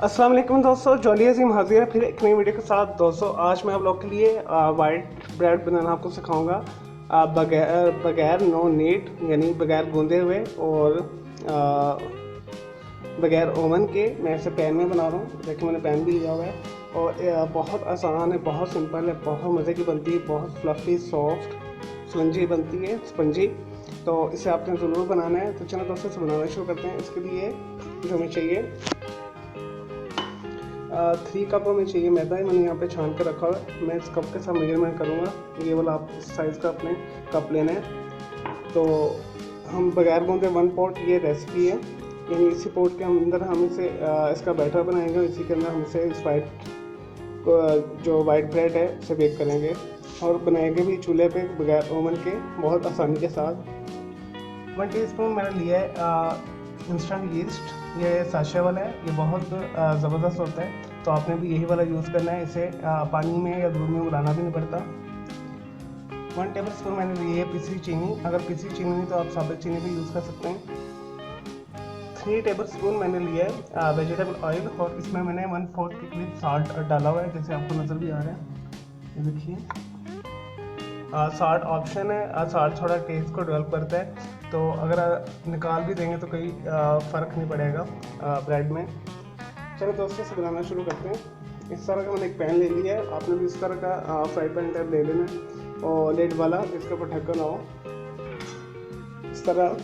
अस्सलाम वालेकुम दोस्तों, जॉली अजीम हाजिर है फिर एक नई वीडियो के साथ। दोस्तों आज मैं आप लोग के लिए वाइट ब्रेड बनाना आपको सिखाऊंगा बगैर नो नीड, यानी बगैर गूंदे हुए और बगैर ओवन के। मैं इसे पैन में बना रहा हूँ। देखिए मैंने पैन भी लिया हुआ है और बहुत आसान है, बहुत सिंपल है, बहुत मज़े की बनती है, बहुत फ्लफ़ी सॉफ्ट स्पंजी बनती है, स्पंजी। तो इसे आपने ज़रूर बनाना है। तो चलो दोस्तों इसे बनाना शुरू करते हैं। इसके लिए जो हमें चाहिए 3 कप हमें चाहिए मैदा। मैंने यहाँ पे छान के रखा हुआ है। मैं इस कप के साथ मेजरमेंट करूँगा, ये वाला आप इस साइज़ का अपने कप लेना है। तो हम बगैर गूंदे 1 पॉट ये रेसिपी है, यानी इसी पॉट के अंदर हम इसे इसका बैटर बनाएंगे। इसी के अंदर हम इसे इस जो वाइट ब्रेड है इसे बेक करेंगे और बनाएंगे भी चूल्हे पे बगैर ओवन के, बहुत आसानी के साथ। 1 टीस्पून मैंने लिया है इंस्टेंट यीस्ट। ये साशे वाला है, ये बहुत ज़बरदस्त होता है, तो आपने भी यही वाला यूज़ करना है। इसे पानी में या दूध में उबालना भी नहीं पड़ता। 1 टेबल स्पून मैंने ली है पिसी चीनी। अगर पिसी चीनी नहीं तो आप साबुत चीनी भी यूज़ कर सकते हैं। 3 टेबल स्पून मैंने लिया है वेजिटेबल ऑयल और इसमें मैंने 1/4 के करीब साल्ट डाला हुआ है, जैसे आपको नज़र भी आ रहा है। ये देखिए साल्ट ऑप्शन है। साल्ट थोड़ा टेस्ट को डेवलप करता है, तो अगर निकाल भी देंगे तो कोई फ़र्क नहीं पड़ेगा ब्रेड में। चलो दोस्तों इसे बनाना शुरू करते हैं। इस तरह का मैंने एक पैन ले लिया है। आपने भी इस तरह का फ्राई पैन टाइप ले लेना है और लेड वाला, जिसके ऊपर ढक्कन हो। इस तरह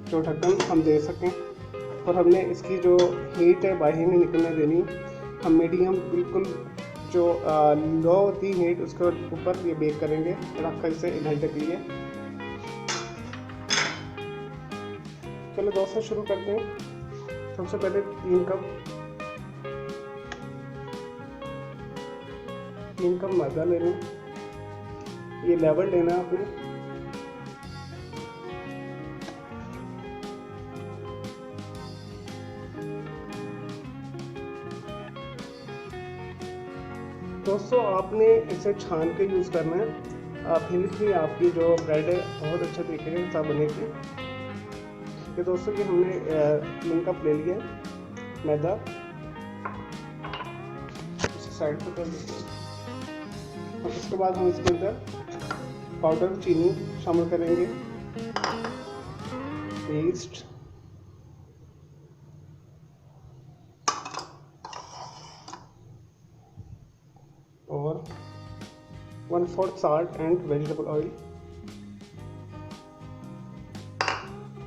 जो ढक्कन हम दे सकें और हमने इसकी जो हीट है बाहर नहीं निकलने देनी। हम मीडियम बिल्कुल जो लो होती हीट उसके ऊपर ये बेक करेंगे रख कर इसे 1 घंटे के लिए। चलो दोस्तों शुरू करते हैं। सबसे पहले 3 कप मैदा लेना, ये लेवल लेना है आपने। दोस्तों आपने इसे छान के यूज़ करना है, फिर ही आपकी जो ब्रेड है बहुत अच्छे तरीके के साथ बनेगी। ये दोस्तों कि हमने 3 कप ले लिया मैदा, इसे साइड पर कर दीजिए। और उसके बाद हम इसके अंदर पाउडर चीनी शामिल करेंगे, ईस्ट, और 1/4 साल्ट एंड वेजिटेबल ऑयल।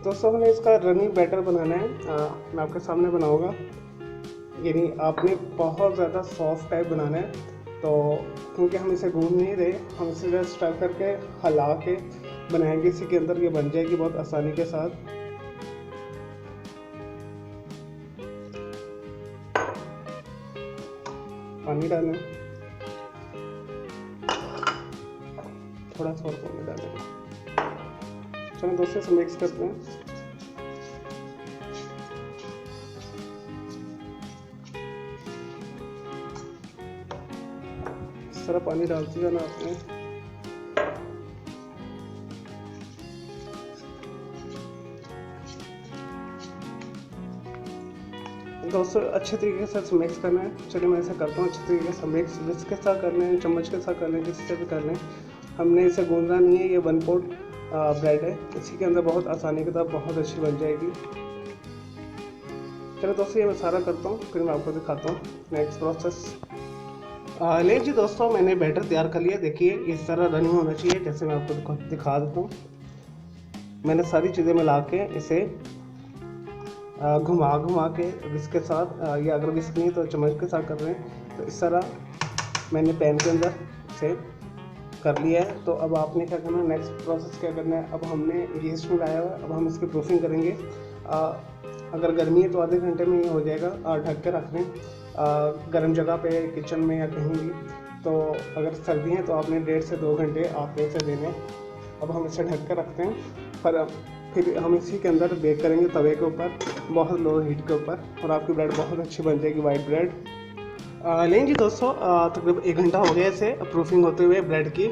दोस्तों हमने इसका रनिंग बैटर बनाना है। मैं आपके सामने बनाऊंगा, यानी आपने बहुत ज़्यादा सॉफ्ट टाइप बनाना है। तो क्योंकि हम इसे गूंद नहीं रहे, हम इसे जस्ट स्टर करके हिला के बनाएंगे। इसी के अंदर ये बन जाएगी बहुत आसानी के साथ। पानी डालें, थोड़ा सा और पानी डालें। चलो दोस्तों इसे मिक्स करते हैं। इस तरह पानी डालते जाना आपने। दोस्तों अच्छे तरीके से इसे मिक्स करना है। चलिए मैं ऐसा करता हूँ अच्छे तरीके से मिक्स। जिसके साथ कर लें, चम्मच के साथ कर लें, किसी से भी कर लें, हमने इसे गूंदना नहीं है। ये 1 पॉट ब्रेड है, इसी के अंदर बहुत आसानी के साथ बहुत अच्छी बन जाएगी। चलो दोस्तों ये मैं सारा करता हूँ, फिर मैं आपको दिखाता हूँ नेक्स्ट प्रोसेस। ले जी दोस्तों मैंने बैटर तैयार कर लिया। देखिए इस तरह रनिंग होना चाहिए, जैसे मैं आपको दिखा देता हूँ। मैंने सारी चीज़ें मिला के इसे घुमा के विस्क के साथ, या अगर विस्क नहीं तो चम्मच के साथ कर रहे हैं, तो इस तरह मैंने पैन के अंदर इसे कर लिया है। तो अब आपने क्या करना है, नेक्स्ट प्रोसेस क्या करना है। अब हमने यीस्ट मिलाया हुआ है, अब हम इसकी प्रूफिंग करेंगे। अगर गर्मी है तो आधे घंटे में ये हो जाएगा। ढक के रख लें गर्म जगह पे, किचन में या कहीं भी। तो अगर सर्दी है तो आपने 1.5 से 2 घंटे आपने इसे देने। अब हम इसे ढक कर रखते हैं, फिर हम इसी के अंदर बेक करेंगे तवे के ऊपर, बहुत लो हीट के ऊपर, और आपकी ब्रेड बहुत अच्छी बन जाएगी वाइट ब्रेड। लें जी दोस्तों तकरीबन 1 घंटा हो गया इसे प्रूफिंग होते हुए ब्रेड की।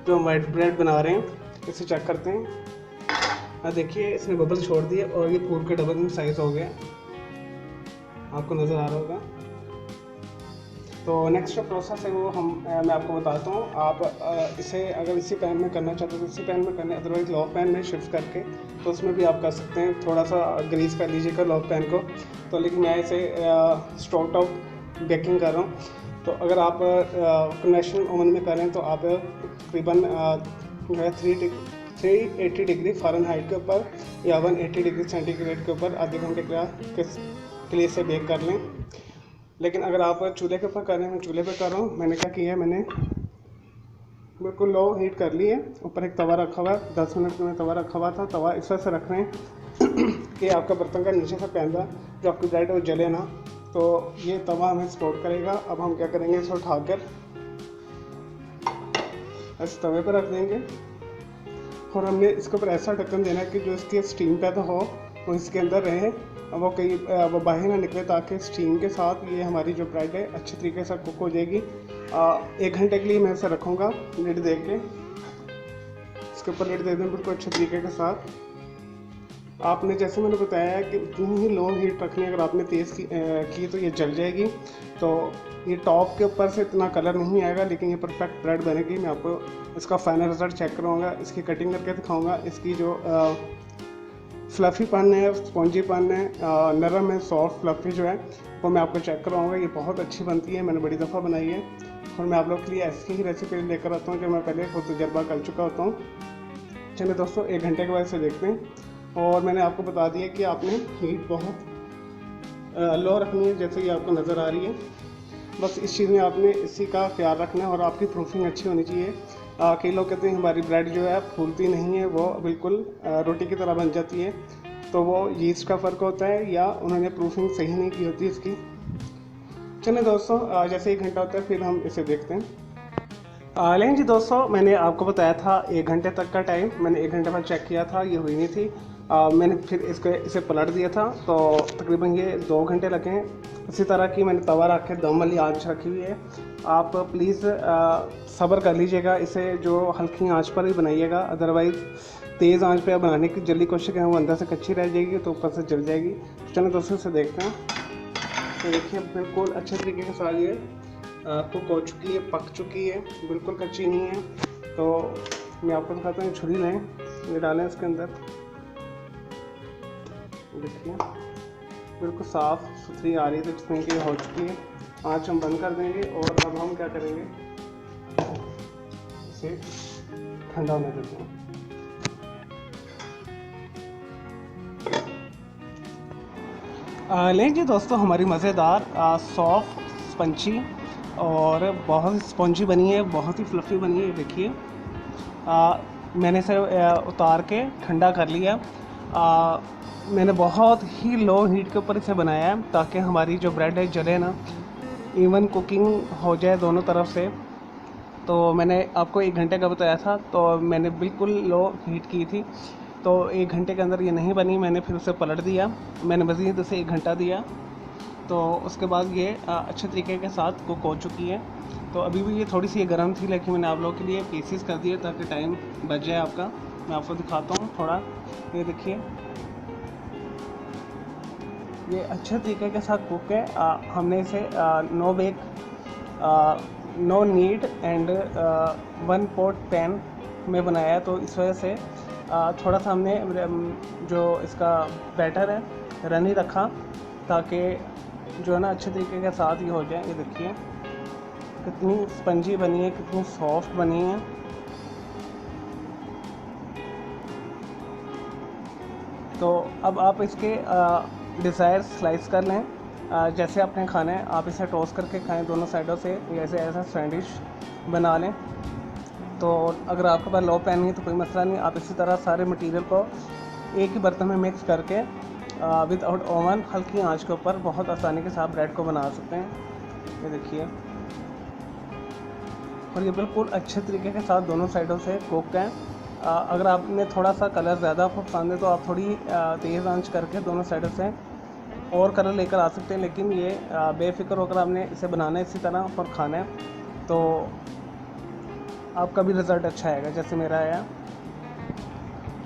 जो हम वाइट ब्रेड बना रहे हैं इसे चेक करते हैं। देखिए इसने बबल छोड़ दिए और ये पूरे के डबल साइज़ हो गया, आपको नज़र आ रहा होगा। तो नेक्स्ट जो प्रोसेस है वो मैं आपको बताता हूँ। आप इसे अगर इसी पैन में करना चाहते हो तो इसी पैन में करना है, अदरवाइज़ लो पैन में शिफ्ट करके तो उसमें भी आप कर सकते हैं। थोड़ा सा ग्रीस कर लीजिएगा लो पैन को। तो लेकिन मैं इसे स्टोव टॉप बेकिंग कर रहा हूँ। तो अगर आप कन्वेक्शन ओवन में करें तो आप तकरीबन जो है 380 डिग्री फ़ारेनहाइट के ऊपर या 180 डिग्री सेंटीग्रेड के ऊपर आधे घंटे के लिए इसे बेक कर लें। लेकिन अगर आप चूल्हे के ऊपर कर रहे हैं, मैं चूल्हे पे कर रहा हूँ। मैंने क्या किया है, मैंने बिल्कुल लो हीट कर ली है। ऊपर एक तवा रखा हुआ है, 10 मिनट में तवा रखा हुआ था। तवा इस वजह से रख रहे हैं कि आपका बर्तन का नीचे से पैंदा जो आपकी ब्रेड है वो जले ना। तो ये तवा हमें सपोर्ट करेगा। अब हम क्या करेंगे, इसे उठाकर इस तवे पर रख देंगे और हमने इसके ऊपर ऐसा ढक्कन देना है कि जो इसकी स्टीम पैदा हो वो इसके अंदर रहे, वो कहीं वो बाहर ना निकले, ताकि स्टीम के साथ ये हमारी जो ब्रेड है अच्छे तरीके से कुक हो जाएगी। 1 घंटे के लिए मैं इसे रखूँगा लिड दे के। इसके ऊपर लिड दे दें बिल्कुल अच्छे तरीके के साथ। आपने जैसे मैंने बताया है कि उतनी ही लो हीट रखनी है। अगर आपने तेज़ की तो ये जल जाएगी। तो ये टॉप के ऊपर से इतना कलर नहीं आएगा, लेकिन ये परफेक्ट ब्रेड बनेगी। मैं आपको इसका फाइनल रिजल्ट चेक कराऊंगा, इसकी कटिंग करके दिखाऊंगा। इसकी जो फ्लफ़ी पन है, स्पॉन्जी पन है, नरम है, सॉफ्ट फ्लफ़ी जो है वो मैं आपको चेक कराऊंगा। ये बहुत अच्छी बनती है, मैंने बड़ी दफ़ा बनाई है और मैं आप लोग के लिए ऐसी ही रेसिपी लेकर आता हूँ जो मैं पहले खुद तजर्बा कर चुका होता हूँ। चलिए दोस्तों, 1 घंटे के बाद इसे देखते हैं। और मैंने आपको बता दिया कि आपने हीट बहुत लो रखनी है, जैसे कि आपको नज़र आ रही है। बस इस चीज़ में आपने इसी का ख्याल रखना है और आपकी प्रूफिंग अच्छी होनी चाहिए। कई लोग कहते हैं हमारी ब्रेड जो है फूलती नहीं है, वो बिल्कुल रोटी की तरह बन जाती है। तो वो यीस्ट का फ़र्क होता है या उन्होंने प्रूफिंग सही नहीं की होती इसकी। चलिए दोस्तों, जैसे 1 घंटा होता है फिर हम इसे देखते हैं। लेकिन जी दोस्तों, मैंने आपको बताया था 1 घंटे तक का टाइम। मैंने 1 घंटे बाद चेक किया था, ये हुई नहीं थी। मैंने फिर इसे पलट दिया था, तो तकरीबन ये 2 घंटे लगे हैं। इसी तरह की मैंने तवा रख के दम वाली आंच रखी हुई है। आप प्लीज़ सब्र कर लीजिएगा, इसे जो हल्की आंच पर ही बनाइएगा, अदरवाइज़ तेज़ आंच पे बनाने की जल्दी कोशिश करें वो अंदर से कच्ची रह जाएगी तो ऊपर से जल जाएगी। चलो दोस्तों, इसे देखते हैं। तो देखिए बिल्कुल अच्छे तरीके के साथ ये कुक हो चुकी है, पक चुकी है, बिल्कुल कच्ची नहीं है। तो मैं आपको दिखाता हूँ, छुरी लें, ये डालें इसके अंदर। देखिए बिल्कुल साफ़ सुथरी आ रही है, तो जिसमें कि हो चुकी है। आँच हम बंद कर देंगे और अब हम क्या करेंगे, इसे ठंडा होने देते हैं। लेकिन जी दोस्तों, हमारी मज़ेदार सॉफ्ट स्पंची और बहुत स्पंजी बनी है, बहुत ही फ्लफ़ी बनी है। देखिए मैंने इसे उतार के ठंडा कर लिया। मैंने बहुत ही लो हीट के ऊपर इसे बनाया है ताकि हमारी जो ब्रेड है जले ना, इवन कुकिंग हो जाए दोनों तरफ से। तो मैंने आपको 1 घंटे का बताया था, तो मैंने बिल्कुल लो हीट की थी। तो 1 घंटे के अंदर ये नहीं बनी, मैंने फिर उसे पलट दिया। मैंने मज़ीद उसे 1 घंटा दिया, तो उसके बाद ये अच्छे तरीके के साथ कुक हो चुकी है। तो अभी भी ये थोड़ी सी गर्म थी, लेकिन मैंने आप लोगों के लिए पीसेस कर दिए ताकि टाइम बच जाए आपका। मैं आपको दिखाता हूँ थोड़ा, ये देखिए ये अच्छे तरीके के साथ कुक है। हमने इसे no bake, no knead and 1 pot pan में बनाया है। तो इस वजह से थोड़ा सा हमने जो इसका बैटर है रनी रखा ताकि जो है ना अच्छे तरीके के साथ ये हो जाए। ये देखिए कितनी स्पंजी बनी है, कितनी सॉफ्ट बनी है। तो अब आप इसके डिज़ायर स्लाइस कर लें, जैसे आपने खाना है। आप इसे टोस्ट करके खाएं दोनों साइडों से, जैसे ऐसा सैंडविच बना लें। तो अगर आपके पास लो पैन नहीं तो कोई मसला नहीं, आप इसी तरह सारे मटेरियल को एक ही बर्तन में मिक्स करके विदाउट ओवन हल्की आंच के ऊपर बहुत आसानी के साथ ब्रेड को बना सकते हैं। ये देखिए, और ये बिल्कुल अच्छे तरीके के साथ दोनों साइडों से कुक हैं। अगर आपने थोड़ा सा कलर ज़्यादा आपको पसंद है तो आप थोड़ी तेज़ आंच करके दोनों साइडों से और कलर लेकर आ सकते हैं। लेकिन ये बेफिक्र होकर आपने इसे बनाना है इसी तरह और खाना है, तो आपका भी रिज़ल्ट अच्छा आएगा जैसे मेरा आया।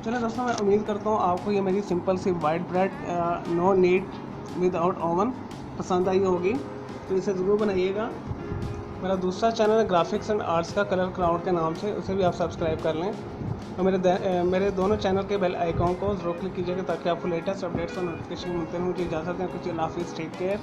चलो दोस्तों, मैं उम्मीद करता हूँ आपको ये मेरी सिंपल सी white bread no need without oven पसंद आई होगी। तो इसे ज़रूर बनाइएगा मेरा दूसरा चैनल है ग्राफिक्स एंड आर्ट्स का कलर क्राउड के नाम से, उसे भी आप सब्सक्राइब कर लें। और मेरे दोनों चैनल के बेल आइकॉन को ज़रूर क्लिक कीजिएगा ताकि आपको लेटेस्ट अपडेट्स और नोटिफिकेशन मिलते हैं। मुझे इजाज़त दें, कुछ हाफिज़, टेक केयर।